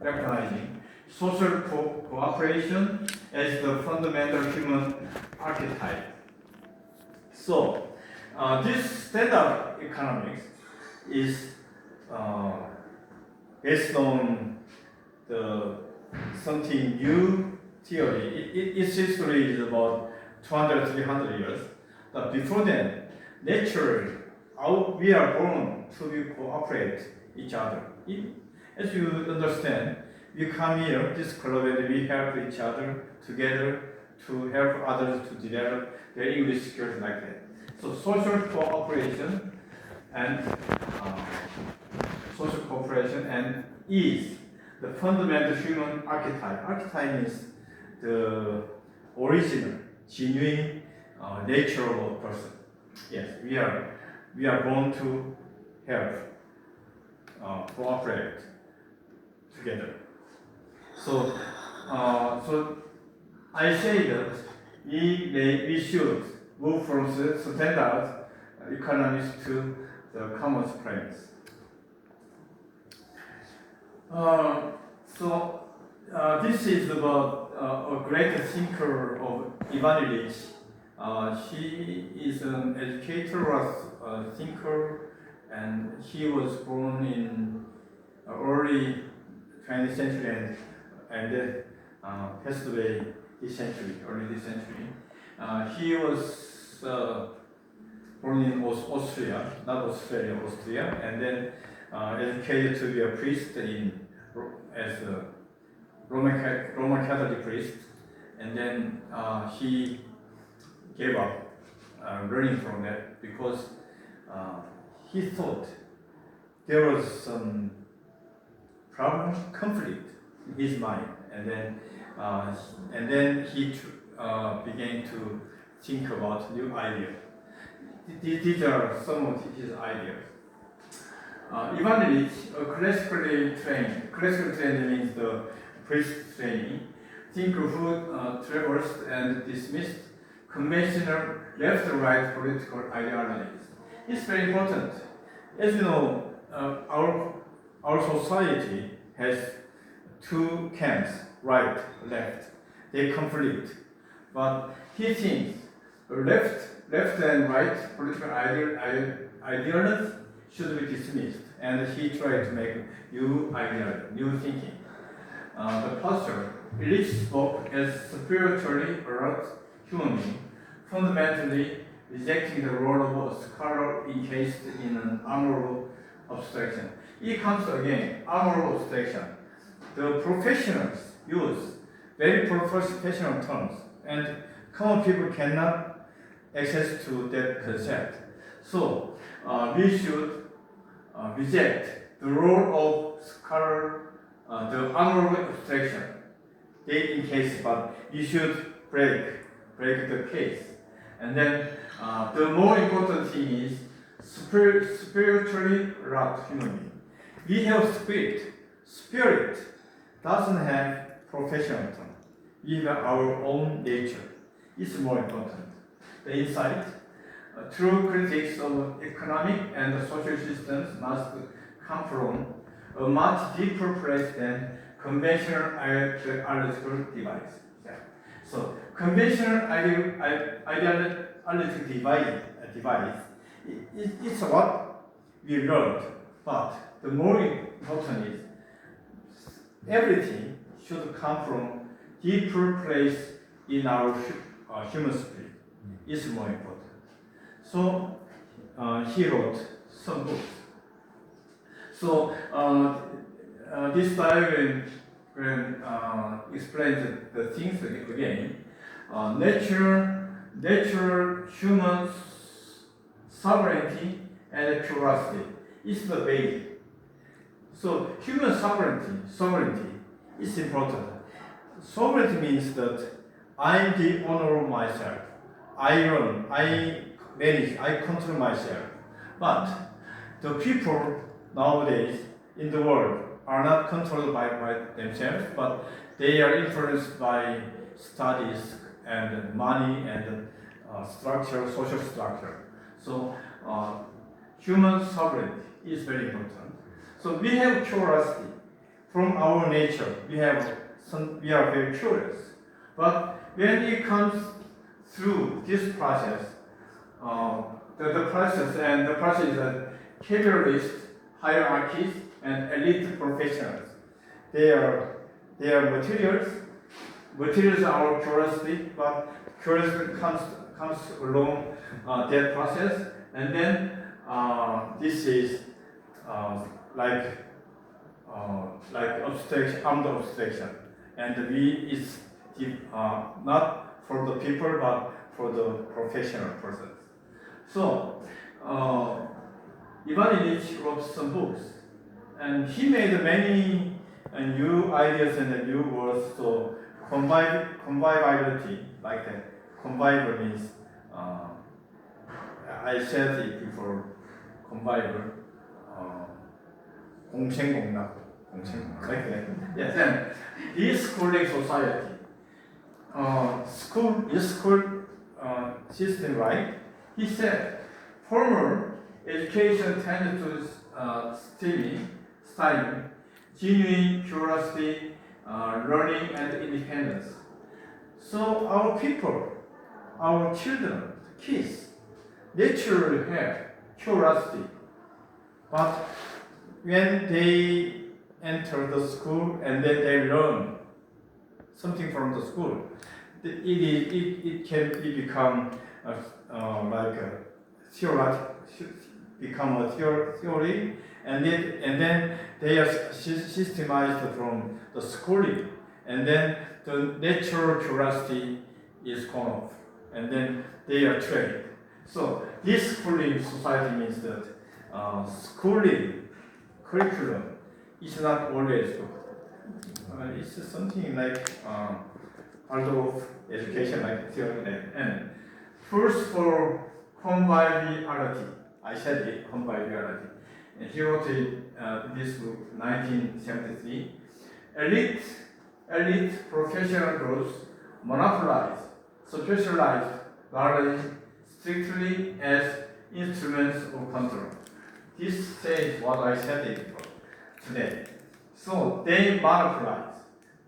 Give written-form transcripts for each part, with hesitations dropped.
recognizing social cooperation as the fundamental human archetype. So, this standard economics is based on the something new theory. Its history is about 200, 300 years. But before then, naturally, we are born to be cooperate each other. As you understand, we come here, this club, and we help each other together to help others to develop their English skills like that. So social cooperation and is the fundamental human archetype. Archetype means the original, genuine nature of a person. Yes, we are born to help, cooperate together. So I say that we should move from standard economics to the commons premise. This is about a great thinker of Ivan Illich. He is an educator, a thinker, and he was born in early 20th century and then passed away this century, early this century. He was born in Austria, not Australia, Austria, and then educated to be a priest as a Roman Catholic priest, and then he gave up learning from that because he thought there was some problem, conflict in his mind, and then he began to think about new ideas. These are some of his ideas. Ivan Illich, classical trained means the priest training, thinker who traversed and dismissed conventional left-right political ideologies. It's very important. As you know, our society has two camps, right, left. They conflict. But he thinks left and right political ideologies should be dismissed, and he tried to make new ideology, new thinking. The pastor, Illich spoke as spiritually alert human being, fundamentally rejecting the role of a scholar encased in an armor of abstraction. It comes again, armor of abstraction. The professionals use very professional terms, and common people cannot access to that concept. So we should reject the role of scholar, the armor of abstraction. They encase, but you should break the case. And then the more important thing is spiritually wrapped human being. We have spirit. Spirit doesn't have professional term. We have our own nature. It's more important. The insight, true critics of economic and social systems must come from a much deeper place than conventional ideological device. Yeah. So conventional ideological device it's what we learned, but the more important is everything should come from deeper place in our human spirit. It's more important. So he wrote some books. So this diagram explains the things again. Natural human sovereignty and curiosity is the base. So human sovereignty is important. Sovereignty means that I'm the owner of myself. I run, I manage, I control myself. But the people nowadays in the world are not controlled by themselves, but they are influenced by studies and money and structure, social structure. So human sovereignty is very important. So we have curiosity. from our nature, we are very curious. But when it comes through this process, the process is that capitalist hierarchies and elite professionals. They are materials. Materials are our curiosity, but curiosity comes along that process, and then this is like abstraction, armed abstraction, and is not for the people but for the professional persons. So Ivan Illich wrote some books, and he made many new ideas and new words. So conviviality, like that. Convivial means I said it before. Convivial, 공생공락, like that. Yes, and this schooling society, school system, right? He said formal education tends to stimulate genuine curiosity, learning, and independence. So our people, our children, kids, naturally have curiosity, but when they enter the school and then they learn something from the school, it can become like a theory, and then they are systemized from the schooling, and then the natural curiosity is gone off, and then they are trained. So this schooling society means that schooling curriculum is not always good. It's something like part of education, like theory. And first for conviviality, I said it, conviviality. And he wrote this book, 1973. Elite professional groups monopolize specialized knowledge strictly as instruments of control. This says what I said before today. So they monopolize.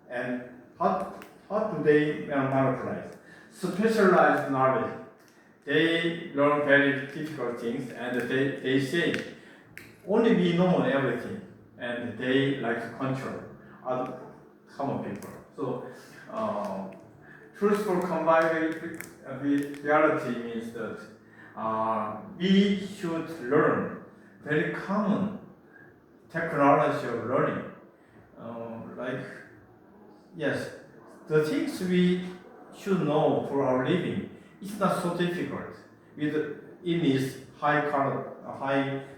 And what do they monopolize? Specialized knowledge. They learn very difficult things, and they say only we know everything, and they like to control other common people. So truthful conviviality means that we should learn very common technology of learning. Yes, the things we should know for our living, it's not so difficult. It needs high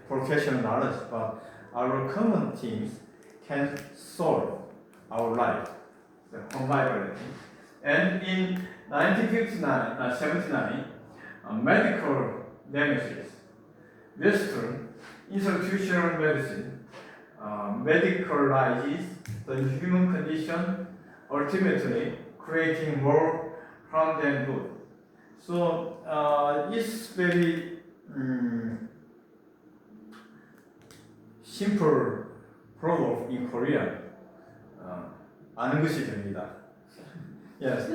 professional knowledge, but our common things can solve our life, the conviviality. And in 79, medical nemesis, Western institutional medicine medicalizes the human condition, ultimately creating more harm than good. So it's very simple proverb in Korean. 아는 것이 됩니다. Yes.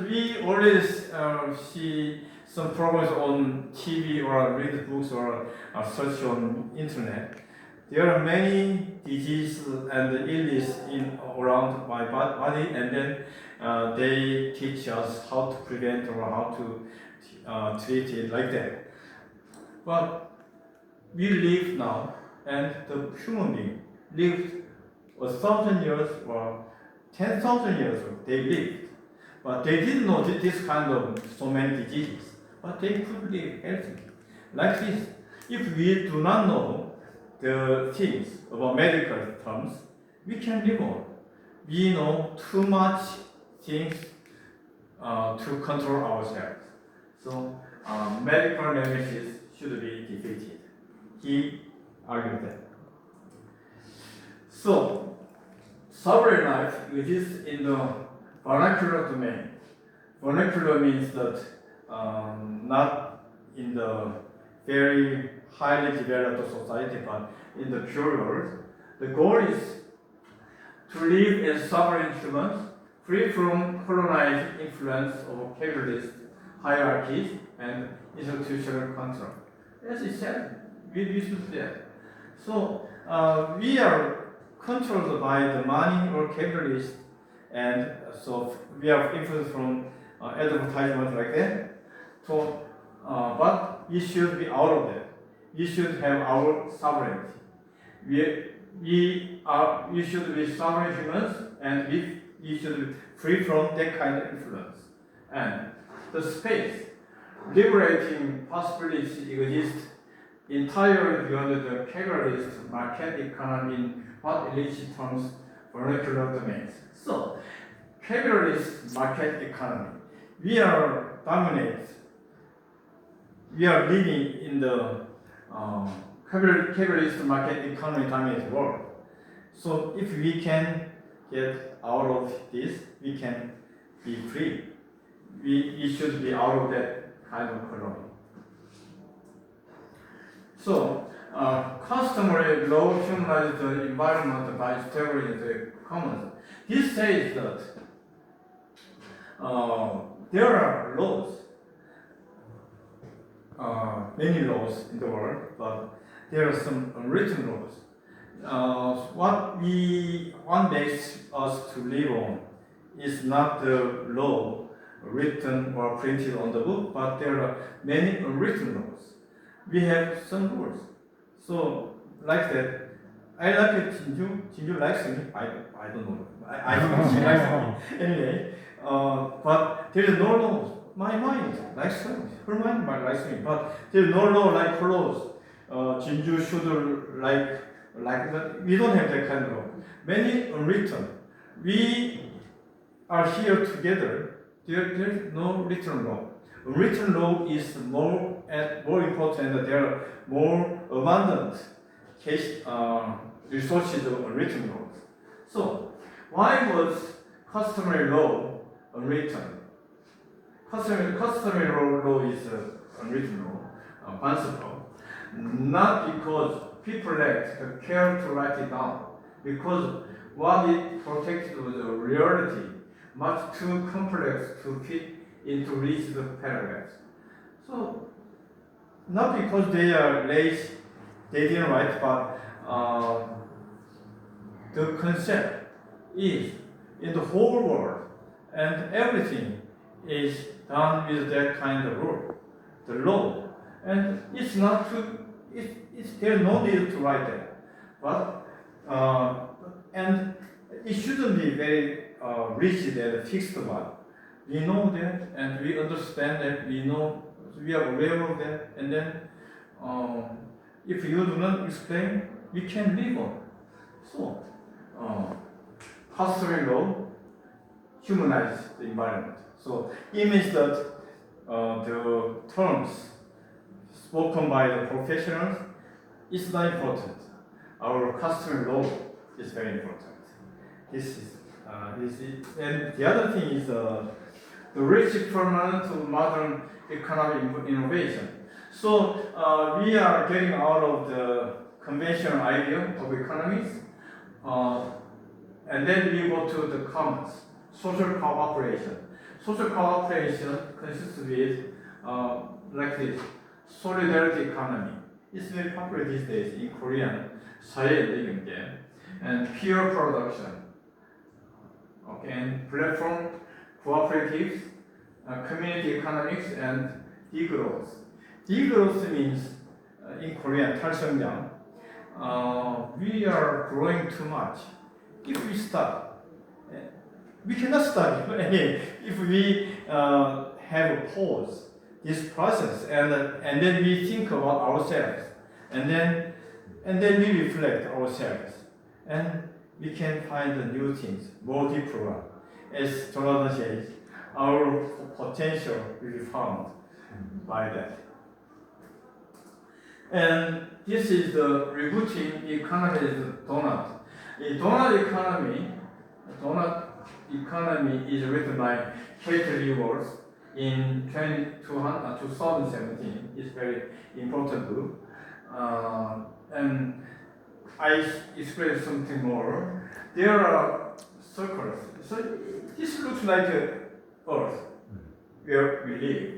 We always see some programs on TV or read books or search on internet. There are many diseases and illness around my body, and then they teach us how to prevent or how to treat it like that. But we live now, and the human being lived 1,000 years or 10,000 years ago. They lived, but they didn't know this kind of so many diseases. But they could live healthy like this. If we do not know the things about medical terms, we can live on. We know too much things to control ourselves. So medical nemesis should be defeated. He argued that. So sovereign life exists in the vernacular domain. Vernacular means that not in the very highly developed society, but in the pure world. The goal is live as sovereign humans, free from colonized influence of capitalist hierarchies and institutional control. As it said, we should say that. So we are controlled by the money or capitalist, and so we are influenced from advertisement like that. So, but we should be out of that. We should have our sovereignty. We should be sovereign humans, and we should be free from that kind of influence. And the space, liberating possibilities exist entirely beyond the capitalist market economy in what illicit terms vernacular domains. So, capitalist market economy, we are dominate. We are living in the capitalist market economy dominated world. So, if we can get out of this, we can be free. We should be out of that kind of colony. So, customary law humanizes the environment by establishing the commons. This says that there are laws, many laws in the world, but there are some unwritten laws. What makes us to live on is not the law written or printed on the book, but there are many unwritten laws. We have some rules. So, like that, I like it, Jinju likes me. I don't know. I think she likes me. Anyway, but there is no law. My mind likes her. Her mind likes me. But there is no law like her laws. Jinju should like that. We don't have that kind of law. Many unwritten. We are here together. There is no written law. Written law is more important, and there are more abundant resources of written laws. So, why was customary law unwritten? Customary law is unwritten law, principle, not because people lacked the care to write it down, because what it protected was a reality much too complex to fit into rigid paragraphs. So, not because they are lazy, they didn't write, but the concept is in the whole world, and everything is done with that kind of rule, the law. And it's not to, there's no need to write that. But, and it shouldn't be very rigid and fixed one. We know that, and we understand that, we are aware of that, and then if you do not explain, we can live on. So, customary law humanizes the environment. So, it means that the terms spoken by the professionals is not important. Our customary law is very important. This is it. And the other thing is the rich permanent of modern economic innovation. So we are getting out of the conventional idea of economics, and then we go to the commons, social cooperation. Social cooperation consists with like this solidarity economy. It's very popular these days in Korean, 사회연대경제, and peer production. Okay, and platform cooperatives, community economics, and degrowth. Degrowth means, in Korean, 탈성장. We are growing too much. If we stop, we cannot stop. If we have a pause, this process, and then we think about ourselves, and then we reflect ourselves, and we can find new things, more deeper one. As Jonathan says, our potential will be found by that. And this is the rebooting economy's donut. The donut economy is written by Kate Lewis in 2017. It's very important book. And I explain something more. There are circles. So this looks like Earth, where we live.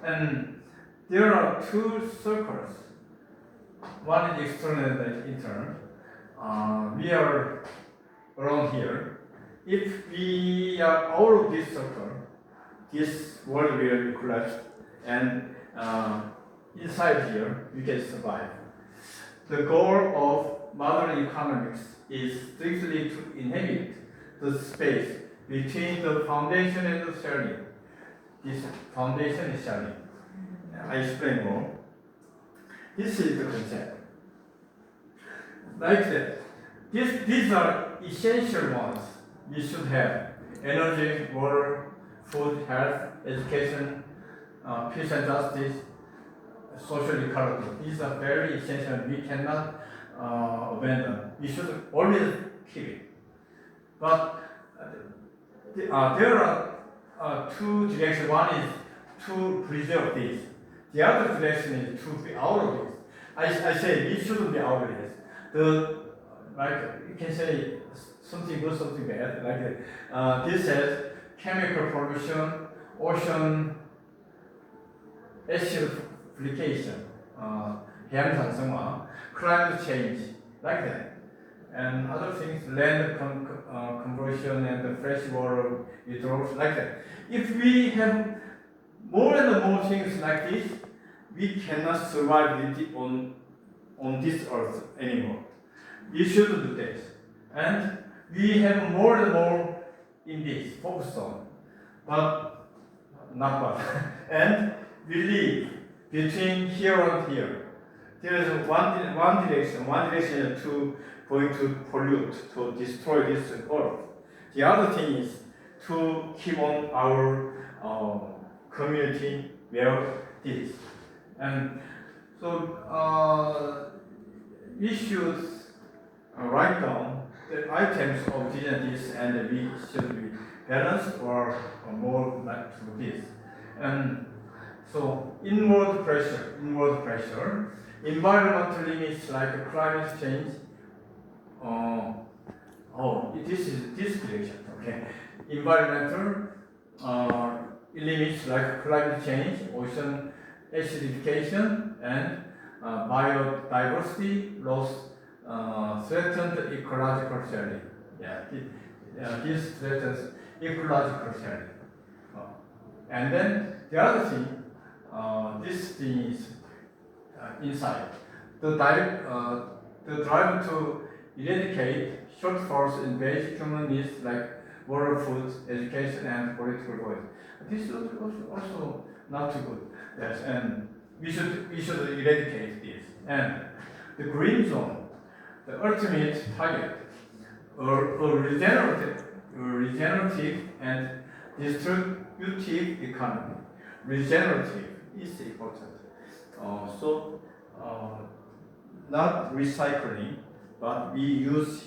And there are two circles. One is external and internal. We are around here. If we are out of this circle, this world will collapse, and inside here we can survive. The goal of modern economics is strictly to inhabit the space between the foundation and the sharing. This foundation is sharing. I explain more. This is the concept. Like that. These are essential ones we should have: energy, water, food, health, education, peace and justice, social equality. These are very essential. We cannot abandon. We should always keep it. But there are two directions. One is to preserve this. The other direction is to be out of this. I say we shouldn't be out of this. Like you can say something good, something bad. Like this says chemical pollution, ocean acidification, 해양산성화, climate change, like that, and other things, land conversion and the fresh water withdrawals, like that. If we have more and more things like this, we cannot survive on this earth anymore. We should do this. And we have more and more in this, focus on, but not but. And we live between here and here. There is one direction is to going to pollute, to destroy this earth. The other thing is to keep on our community where this. And so we should write down the items of this and this, and we should be balanced or more like to this. And so inward pressure, environmental limits like climate change. This is this direction. Okay, environmental limits like climate change, ocean acidification, and biodiversity loss threatened ecological sharing. This threatens ecological sharing. And then the other thing, this thing is inside. The drive to eradicate shortfalls in basic human needs like water, food, education, and political voice. This is also not too good. Yes, and we should eradicate this. And the green zone, the ultimate target, a regenerative and distributive economy. Regenerative is important. Not recycling, but we use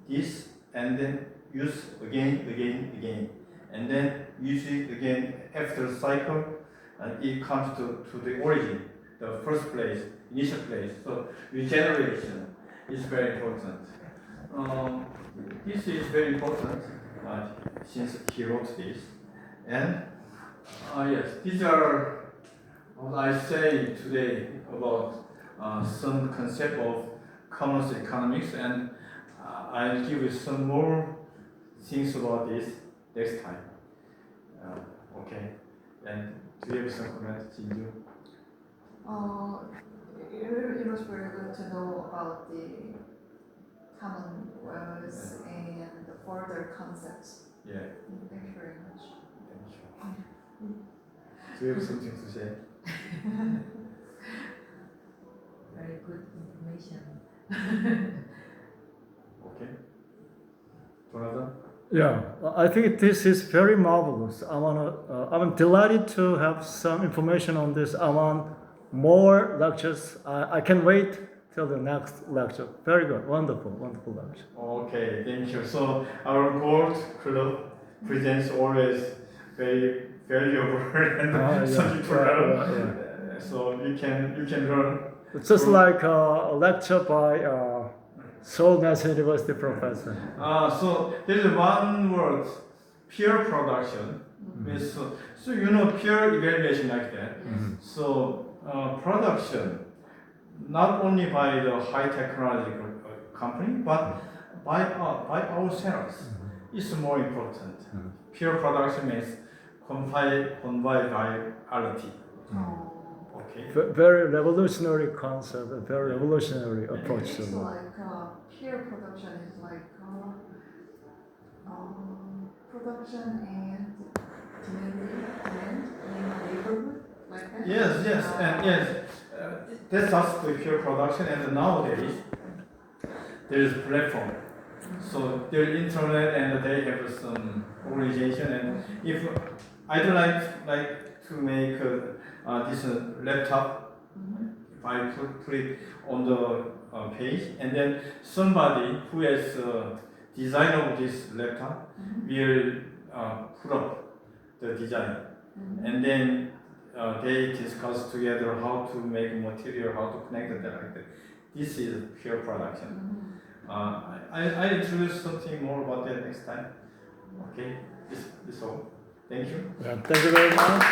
this and then use again, and then use it again after the cycle, and it comes to the origin, the first place, initial place. So regeneration is very important. This is very important since he wrote this. And yes, these are what I say today about some concept of commons economics, and I'll give you some more things about this next time. Okay, and do you have some comments, Jinju? It was very good to know about the commonwealth and the further concepts. Yeah. Thank you very much. Thank you. Do you have something to say? Very good information. Okay. Jonathan? Yeah, I think this is very marvelous. I'm delighted to have some information on this. I want more lectures. I can wait till the next lecture. Very good, wonderful lecture. Okay, thank you. So our Gold Club presents always very valuable and something to learn. So you can learn. It's just like a lecture by Seoul National University professor. So there is one word, peer production. Means, so you know peer evaluation like that. So production, not only by the high technological company, but by ourselves, is more important. Peer production means conviviality. Okay. Very revolutionary concept, a very revolutionary approach to It's it. like peer production is like production and demand in a neighborhood like that. Yes. That's just the pure production, and nowadays there is platform. So there's internet, and they have some organization. And if I'd like to make this laptop, if I put it on the page, and then somebody who has design of this laptop will put up the design, and then they discuss together how to make material, how to connect it like that. This is pure production. I introduce something more about that next time. Okay, this all. Thank you. Yeah, thank you very much.